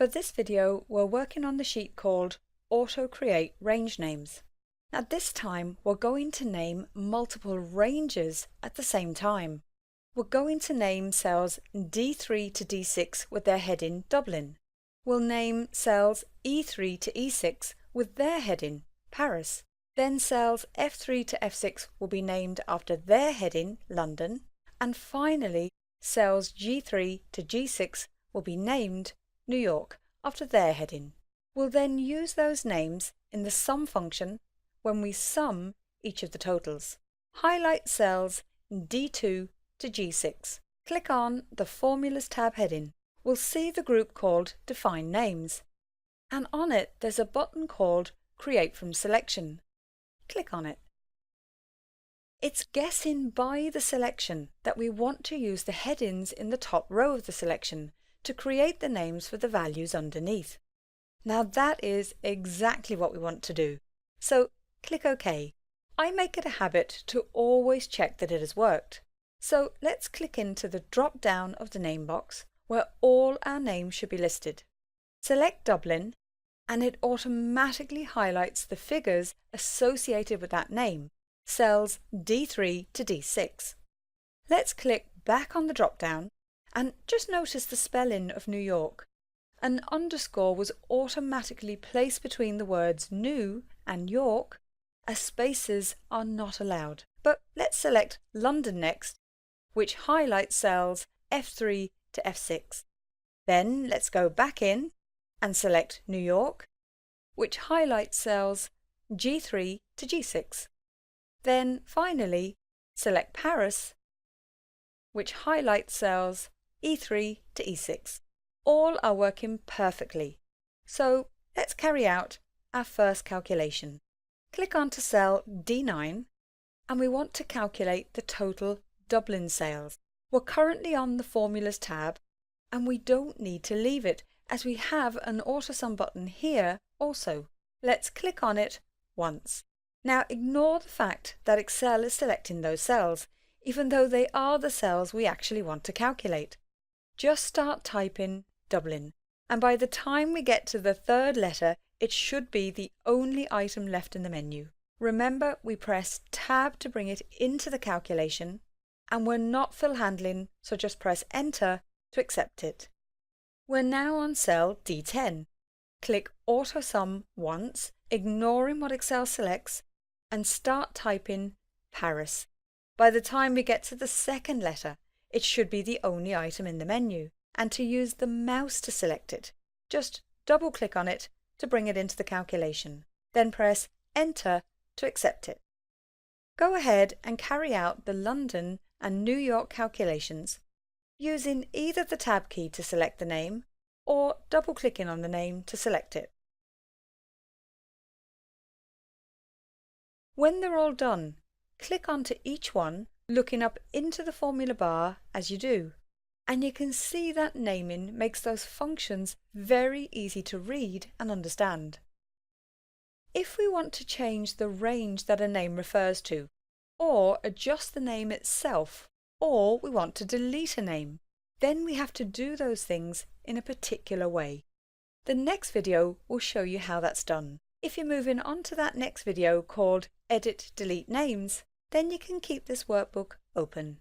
For this video, we're working on the sheet called Auto Create Range Names. At this time, we're going to name multiple ranges at the same time. We're going to name cells D3 to D6 with their heading Dublin. We'll name cells E3 to E6 with their heading Paris. Then cells F3 to F6 will be named after their heading London. And finally, cells G3 to G6 will be named New York after their heading. We'll then use those names in the sum function when we sum each of the totals. Highlight cells D2 to G6. Click on the Formulas tab heading. We'll see the group called Define Names, and on it there's a button called Create from Selection. Click on it. It's guessing by the selection that we want to use the headings in the top row of the selection to create the names for the values underneath. Now that is exactly what we want to do. So click OK. I make it a habit to always check that it has worked. So let's click into the drop down of the name box where all our names should be listed. Select Dublin and it automatically highlights the figures associated with that name, cells D3 to D6. Let's click back on the drop down and just notice the spelling of New York. An underscore was automatically placed between the words New and York, as spaces are not allowed. But let's select London next, which highlights cells F3 to F6. Then let's go back in and select New York, which highlights cells G3 to G6. Then finally select Paris, which highlights cells E3 to E6. All are working perfectly. So let's carry out our first calculation. Click onto cell D9 and we want to calculate the total Dublin sales. We're currently on the Formulas tab and we don't need to leave it as we have an AutoSum button here also. Let's click on it once. Now ignore the fact that Excel is selecting those cells, even though they are the cells we actually want to calculate. Just start typing Dublin, and by the time we get to the third letter, it should be the only item left in the menu. Remember, we press Tab to bring it into the calculation, and we're not fill handling, so just press Enter to accept it. We're now on cell D10. Click AutoSum once, ignoring what Excel selects, and start typing Paris. By the time we get to the second letter, it should be the only item in the menu, and to use the mouse to select it, just double-click on it to bring it into the calculation. Then press Enter to accept it. Go ahead and carry out the London and New York calculations using either the Tab key to select the name or double-clicking on the name to select it. When they're all done, click onto each one, looking up into the formula bar as you do, and you can see that naming makes those functions very easy to read and understand. If we want to change the range that a name refers to, or adjust the name itself, or we want to delete a name, then we have to do those things in a particular way. The next video will show you how that's done. If you're moving on to that next video called Edit Delete Names, then you can keep this workbook open.